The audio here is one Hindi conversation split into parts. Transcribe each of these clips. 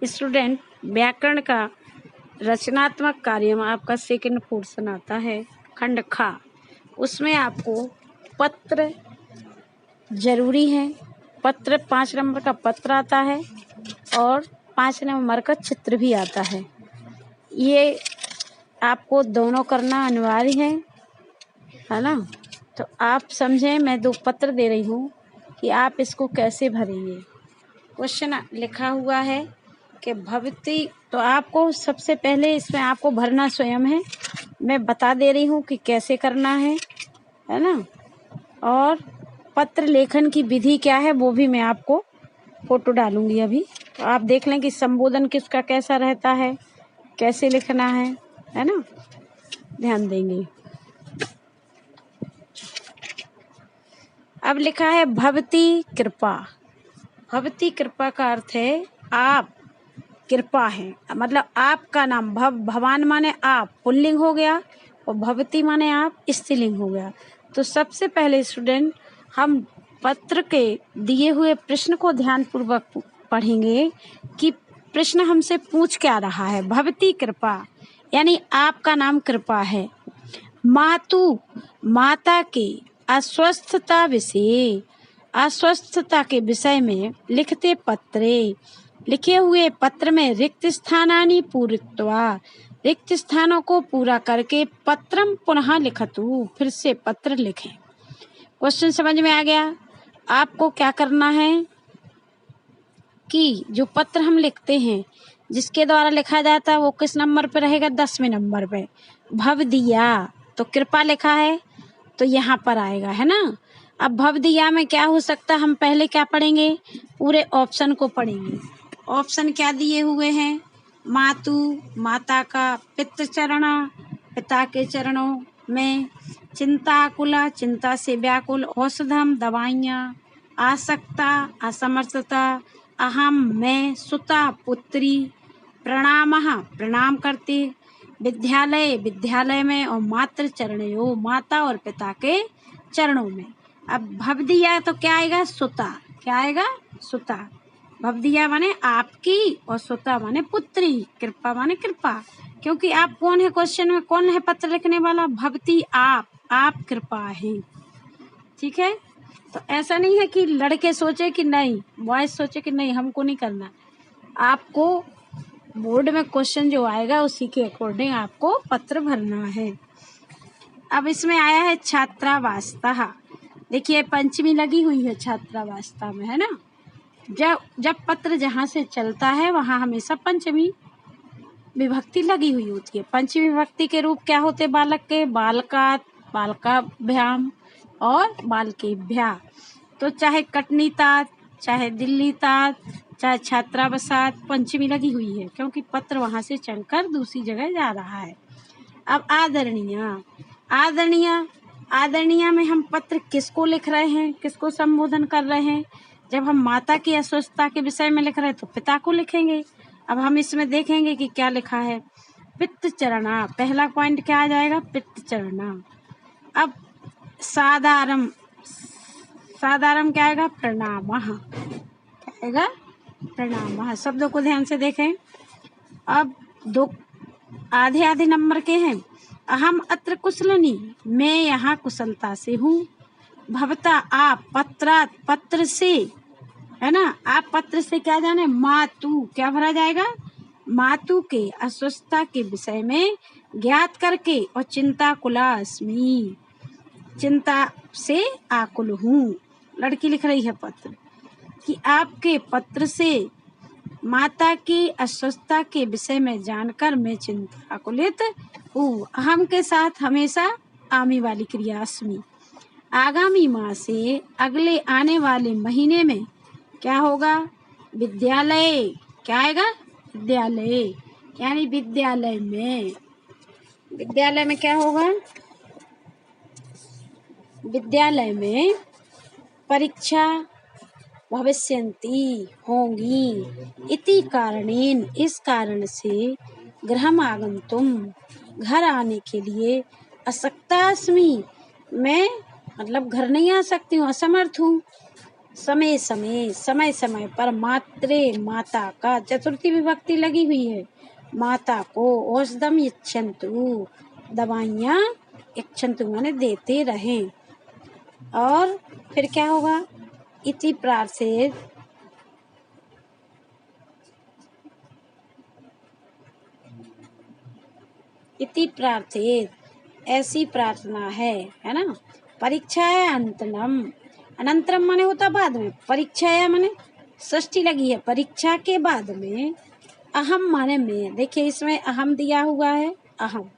स्टूडेंट, व्याकरण का रचनात्मक कार्य में आपका सेकंड पोर्शन आता है खंड खा। उसमें आपको पत्र जरूरी है। पत्र 5 नंबर का पत्र आता है और 5 नंबर का चित्र भी आता है। ये आपको दोनों करना अनिवार्य है ना। तो आप समझें, मैं 2 पत्र दे रही हूँ कि आप इसको कैसे भरेंगे। क्वेश्चन लिखा हुआ है कि भवती, तो आपको सबसे पहले इसमें आपको भरना स्वयं है। मैं बता दे रही हूँ कि कैसे करना है ना। और पत्र लेखन की विधि क्या है वो भी मैं आपको फोटो डालूंगी अभी, तो आप देख लें कि संबोधन किसका कैसा रहता है, कैसे लिखना है ना। ध्यान देंगे। अब लिखा है भवती कृपा। भवती कृपा का अर्थ है आप कृपा है, मतलब आपका नाम। भवान माने आप, पुल्लिंग हो गया, और भवती माने आप, स्त्रीलिंग हो गया। तो सबसे पहले स्टूडेंट हम पत्र के दिए हुए प्रश्न को ध्यानपूर्वक पढ़ेंगे कि प्रश्न हमसे पूछ क्या रहा है। भवती कृपा यानी आपका नाम कृपा है। मातु माता के अस्वस्थता विषय, अस्वस्थता के विषय में लिखते पत्रे, लिखे हुए पत्र में रिक्त स्थानानि पूरित्वा, रिक्त स्थानों को पूरा करके पत्रम पुनः लिखतु, फिर से पत्र लिखें। क्वेश्चन समझ में आ गया। आपको क्या करना है कि जो पत्र हम लिखते हैं जिसके द्वारा लिखा जाता है वो किस नंबर पे रहेगा? 10वें नंबर पे। भव दिया, तो कृपा लिखा है तो यहाँ पर आएगा, है ना। अब भव दिया में क्या हो सकता है, हम पहले क्या पढ़ेंगे, पूरे ऑप्शन को पढ़ेंगे। ऑप्शन क्या दिए हुए हैं? मातु माता का, पितृ चरण पिता के चरणों में, चिंताकुला चिंता से व्याकुल, औषधम दवाइयाँ, आसक्ता असमर्थता, अहम मैं, सुता पुत्री, प्रणामः प्रणाम करते, विद्यालय विद्यालय में, और मातृ चरणयों माता और पिता के चरणों में। अब भव दिया तो क्या आएगा? सुता। क्या आएगा? सुता। भव दिया माने आपकी और सुता माने पुत्री, कृपा माने कृपा। क्योंकि आप कौन है, क्वेश्चन में कौन है पत्र लिखने वाला? भवती आप कृपा है। ठीक है। तो ऐसा नहीं है कि लड़के सोचे कि नहीं, बॉयज सोचे कि नहीं हमको नहीं करना। आपको बोर्ड में क्वेश्चन जो आएगा उसी के अकॉर्डिंग आपको पत्र भरना है। अब इसमें आया है छात्रावासतः। देखिए पंचमी लगी हुई है छात्रावासता में, है ना। जब पत्र जहाँ से चलता है वहाँ हमेशा पंचमी विभक्ति लगी हुई होती है। पंचमी विभक्ति के रूप क्या होते? बालक के, बालकात, बालकाभ्याम और बालकेभ्या। तो चाहे कटनीतात, चाहे दिल्लीतात, चाहे छात्रावासात, पंचमी लगी हुई है क्योंकि पत्र वहां से चलकर दूसरी जगह जा रहा है। अब आदरणीय, आदरणीय, आदरणीय में हम पत्र किसको लिख रहे हैं, किसको संबोधन कर रहे हैं? जब हम माता की अस्वस्थता के विषय में लिख रहे हैं तो पिता को लिखेंगे। अब हम इसमें देखेंगे कि क्या लिखा है। पितृ चरणा, पहला पॉइंट क्या आ जाएगा? पितृ चरणा। अब साधारण, साधारण क्या आएगा? प्रणामः। क्या आएगा? प्रणामः। शब्दों को ध्यान से देखें। अब 2 आधे आधे नंबर के हैं। अहम अत्र कुशलिनी, मैं यहाँ कुशलता से हूँ। भवता आप, पत्रात पत्र से, है ना। आप पत्र से क्या जाने? मातु, क्या भरा जाएगा? मातु के अस्वस्थता के विषय में ज्ञात करके, और चिंता कुलास्मी, चिंता से आकुल हूँ। लड़की लिख रही है पत्र कि आपके पत्र से माता की अस्वस्थता के विषय में जानकर मैं चिंता आकुलित हूँ। अहम के साथ हमेशा आमी वाली क्रिया अस्मी। आगामी माह से, अगले आने वाले महीने में क्या होगा? विद्यालय, क्या आएगा? विद्यालय, यानी विद्यालय में, विद्यालय में क्या होगा? विद्यालय में परीक्षा भविष्यन्ति, होंगी। इति कारणेन, इस कारण से, गृहम आगन्तुम, घर आने के लिए, अशक्ता अस्मि, मैं मतलब घर नहीं आ सकती हूँ, असमर्थ हूँ। समय समय समय समय पर मात्रे माता का चतुर्थी विभक्ति लगी हुई है। माता को औषधम यच्छन्तु दवाइयाँ यच्छन्तु माने देते रहें। और फिर क्या होगा? इति प्रार्थेत इति प्रार्थेत ऐसी प्रार्थना है ना। परीक्षा है अनंतरम, अनंतरम माने होता बाद में, परीक्षा है माने षष्ठी लगी है, परीक्षा के बाद में। अहम माने मैं, देखिए इसमें अहम दिया हुआ है, अहम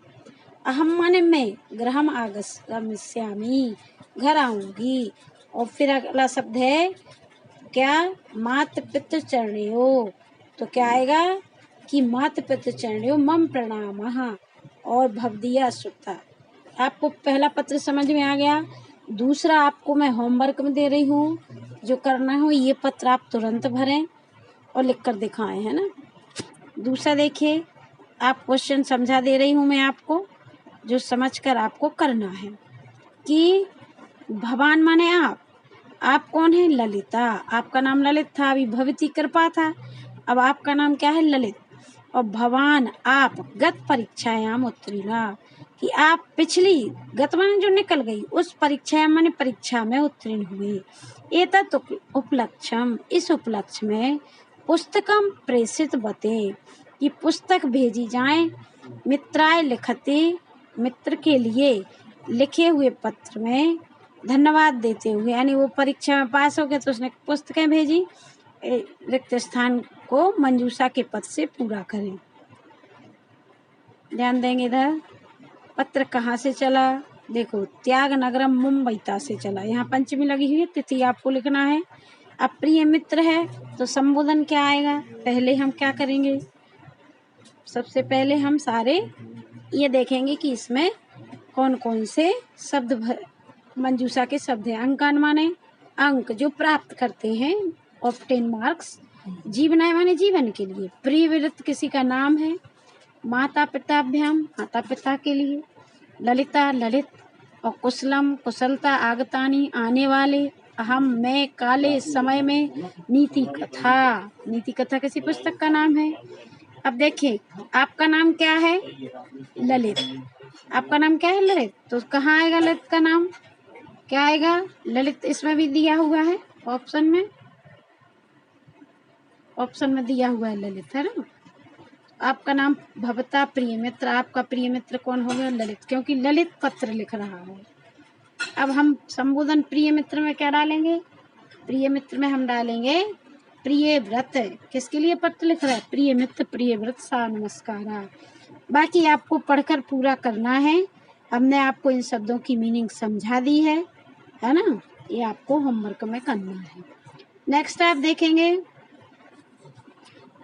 अहम माने मैं, गृहम आगमिष्यामि घर आऊंगी। और फिर अगला शब्द है क्या? मात पितृ चरणयोः, तो क्या आएगा कि मात पितृ चरणयोः मम प्रणामः। और भवदीया सुता, आपको पहला पत्र समझ में आ गया। दूसरा आपको मैं होमवर्क में दे रही हूँ, जो करना हो ये पत्र आप तुरंत भरें और लिख कर दिखाएं, है ना। दूसरा देखिए, आप क्वेश्चन समझा दे रही हूँ मैं आपको, जो समझकर आपको करना है कि भवान माने आप कौन है? ललिता, आपका नाम ललित था, अभी भवती कृपा था, अब आपका नाम क्या है? ललित। और भवान आप गत परीक्षायाम उत्तीर्णा, कि आप पिछली, गत माने जो निकल गई, उस परीक्षा माने परीक्षा में उत्तीर्ण हुए। एतत् उपलक्ष्यम, इस उपलक्ष्य में पुस्तकम प्रेषित बते, कि पुस्तक भेजी जाए, मित्राय लिखते, मित्र के लिए लिखे हुए पत्र में धन्यवाद देते हुए, यानी वो परीक्षा में पास हो गए तो उसने पुस्तकें भेजी, रिक्त स्थान को मंजूषा के पद से पूरा करें। ध्यान देंगे इधर, पत्र कहाँ से चला? देखो, त्याग नगरम मुंबईता से चला, यहाँ पंचमी लगी हुई है, तिथि आपको लिखना है। अब प्रिय मित्र है तो संबोधन क्या आएगा? पहले हम क्या करेंगे? सबसे पहले हम सारे ये देखेंगे कि इसमें कौन कौन से शब्द मंजूषा के शब्द हैं। अंकन माने अंक जो प्राप्त करते हैं, ऑब्टेन मार्क्स। जीवनाय माने जीवन के लिए। प्रियव्रत किसी का नाम है। माता पिताभ्याम माता पिता के लिए। ललिता ललित। और कुशलम कुशलता, आगतानी आने वाले। अहम मैं, काले समय में। नीति कथा, नीति कथा किसी पुस्तक का नाम है। अब देखिए, आपका नाम क्या है? ललित। आपका नाम क्या है? ललित। तो कहाँ आएगा ललित का नाम? क्या आएगा? ललित इसमें भी दिया हुआ है, ऑप्शन में दिया हुआ है ललित, है ना। आपका नाम भवता प्रिय मित्र, आपका प्रिय मित्र कौन हो गया? ललित, क्योंकि ललित पत्र लिख रहा है। अब हम संबोधन प्रिय मित्र में क्या डालेंगे? प्रिय मित्र में हम डालेंगे प्रिय व्रत। किसके लिए पत्र लिख रहा है? प्रिय मित्र प्रिय व्रत सा नमस्कारा। बाकी आपको पढ़कर पूरा करना है। हमने आपको इन शब्दों की मीनिंग समझा दी है ना। ये आपको होमवर्क में करना है। नेक्स्ट आप देखेंगे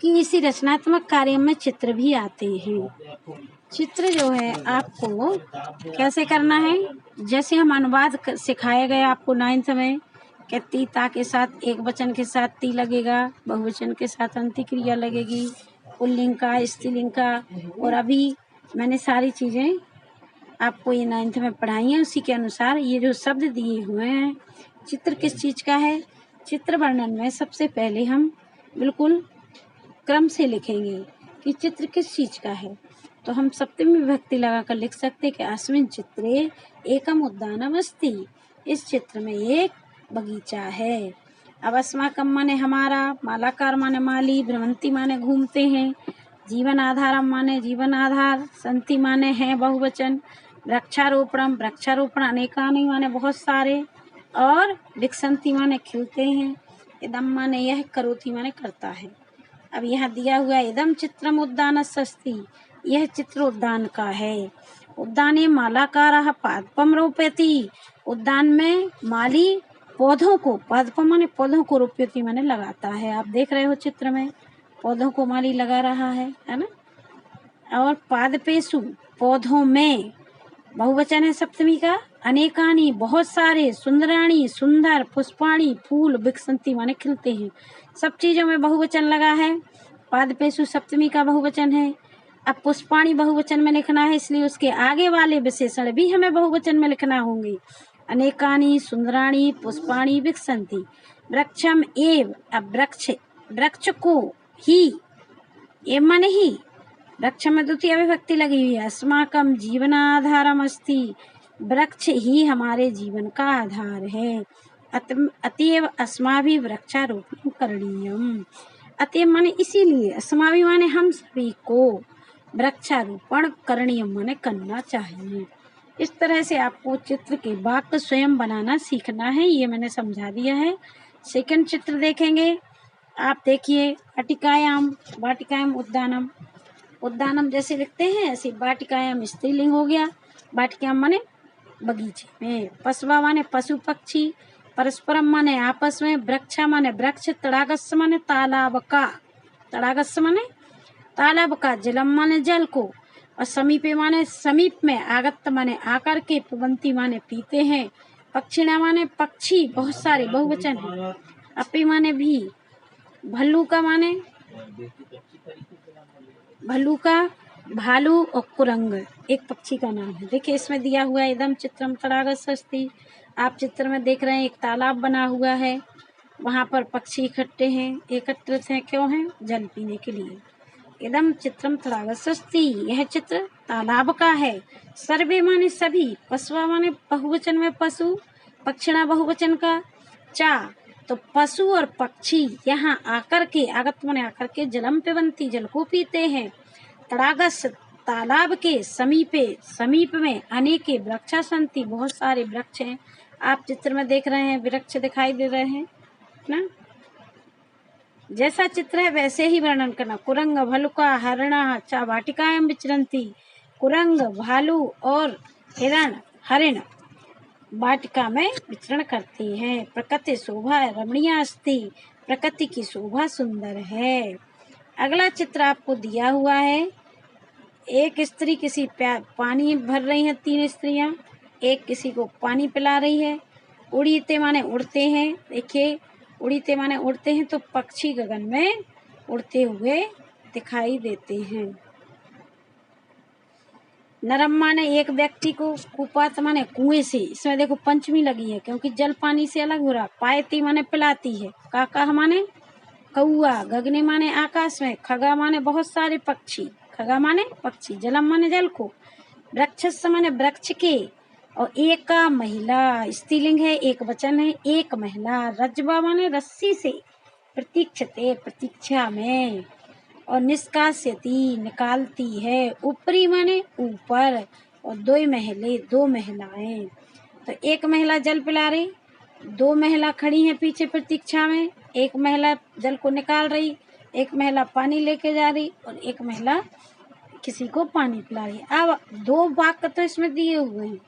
कि इसी रचनात्मक कार्य में चित्र भी आते हैं। चित्र जो है आपको कैसे करना है? जैसे हम अनुवाद सिखाए गए आपको 9th में, कि ती ता के साथ एक वचन के साथ ती लगेगा, बहुवचन के साथ अंतिक्रिया लगेगी, पुल्लिंग का, स्त्रीलिंग का। और अभी मैंने सारी चीज़ें आपको ये 9th में पढ़ाई हैं, उसी के अनुसार ये जो शब्द दिए हुए हैं। चित्र किस चीज़ का है? चित्र वर्णन में सबसे पहले हम बिल्कुल क्रम से लिखेंगे कि चित्र किस चीज़ का है। तो हम सप्तमी विभक्ति लगाकर लिख सकते कि अस्मिन् चित्रे एकम उद्यानम अस्ति, इस चित्र में एक बगीचा है। अब अस्माकम माने हमारा, मालाकार माने माली, भ्रमंती माने घूमते हैं, जीवन आधारम माने जीवन आधार, संति माने हैं बहुवचन, वृक्षारोपणम वृक्षारोपण अनेकानि माने बहुत सारे, और विकसंती माने खिलते हैं, इदम माने यह, करोति माने करता है। अब यहाँ दिया हुआ है इदम चित्रम उद्यानस्य अस्ति, यह चित्र उद्यान का है। उद्याने मालाकारः पादपम रोपयति, उद्यान में माली पौधों को, पादपम माने पौधों को, रोपयति माने लगाता है। आप देख रहे हो चित्र में पौधों को माली लगा रहा है ना। और पादपेषु पौधों में, बहुवचन है सप्तमी का, अनेकानी बहुत सारे, सुंदराणी सुंदर, पुष्पाणी फूल, विकसंती माने खिलते हैं। सब चीजों में बहुवचन लगा है। पादपेषु सप्तमी का बहुवचन है। अब पुष्पाणी बहुवचन में लिखना है, इसलिए उसके आगे वाले विशेषण भी हमें बहुवचन में लिखना होंगे। अनेकानी, सुंदराणी, पुष्पाणी, विकसंती। वृक्षम एव, अब वृक्ष, वृक्ष को ही, एव माने ही, वृक्ष में द्वितीय विभक्ति लगी हुई है। अस्माकम जीवनाधारम अस्ति, वृक्ष ही हमारे जीवन का आधार है। अतएव अस्माभिः वृक्षारोपण करणीयम, अतएव माने इसीलिए, अस्माभिः माने हम सभी को, वृक्षारोपण करणीयम माने करना चाहिए। इस तरह से आपको चित्र के वाक्य स्वयं बनाना सीखना है, ये मैंने समझा दिया है। सेकंड चित्र देखेंगे आप, देखिए वाटिकायाम, वाटिकायाम उद्यानम, उद्यानम जैसे लिखते हैं ऐसे वाटिकायाम स्त्रीलिंग हो गया। वाटिकायाम माने बगीचे में, पशवा माने पशु पक्षी, परस्परम माने आपस में, वृक्षा माने वृक्ष, तड़ागस्य माने तालाब का, तड़ागस्य माने तालाब का, जलम माने जल को, और समीपे माने समीप में, आगत माने आकर के, पिबंती माने पीते हैं, पक्षिणा माने पक्षी, बहुत सारे बहुवचन है, अपी माने भी, भल्लूका माने भल्लूका, भालू, और कुरंग एक पक्षी का नाम है। देखिए इसमें दिया हुआ है इदम चित्रम तड़ागस्य अस्ति, आप चित्र में देख रहे हैं एक तालाब बना हुआ है, वहाँ पर पक्षी इकट्ठे हैं, एकत्रित हैं, क्यों हैं? जल पीने के लिए। इदम चित्रम तड़ागस्य अस्ति, यह चित्र तालाब का है। सर्वे माने सभी, पशुआ माने बहुवचन में पशु, पक्षिणा बहुवचन का, चा तो पशु और पक्षी यहाँ आकर के, आगत माने आकर के, जलम पिबंती जल को पीते हैं, तड़ागस तालाब के, समीपे समीप में, अनेके वृक्षा संति बहुत सारे वृक्ष हैं। आप चित्र में देख रहे हैं वृक्ष दिखाई दे रहे हैं ना, जैसा चित्र है वैसे ही वर्णन करना। कुरंग, भलुका, हरणा चा वाटिकायां विचरन्ति, कुरंग, भालू और हरिण वाटिका में विचरण करते हैं। प्रकृति शोभा रमणीय अस्ति, प्रकृति की शोभा सुंदर है। अगला चित्र आपको दिया हुआ है, एक स्त्री किसी पानी भर रही है, 3 स्त्रियां, एक किसी को पानी पिला रही है। उड़ीते माने उड़ते हैं, देखिए उड़ीते माने उड़ते हैं, तो पक्षी गगन में उड़ते हुए दिखाई देते हैं। नरम माने एक व्यक्ति को, कुपात माने कुएं से, इसमें देखो पंचमी लगी है क्योंकि जल पानी से अलग हो रहा। पायती माने पिलाती है, काका माने कौआ, गगने माने आकाश में, खगा माने बहुत सारे पक्षी, खगा माने पक्षी, जलम माने जल को, वृक्ष माने वृक्ष के, और एक महिला, स्त्रीलिंग है, एक वचन है, एक महिला, रज्वा माने रस्सी से, प्रतीक्षते प्रतीक्षा में, और निष्कास्यति निकालती है, ऊपरी माने ऊपर, और दो महिलाएं, तो एक महिला जल पिला रही, 2 महिला खड़ी हैं पीछे प्रतीक्षा में, एक महिला जल को निकाल रही, एक महिला पानी लेके जा रही, और एक महिला किसी को पानी पिला रही। अब 2 वाक्य तो इसमें दिए हुए हैं,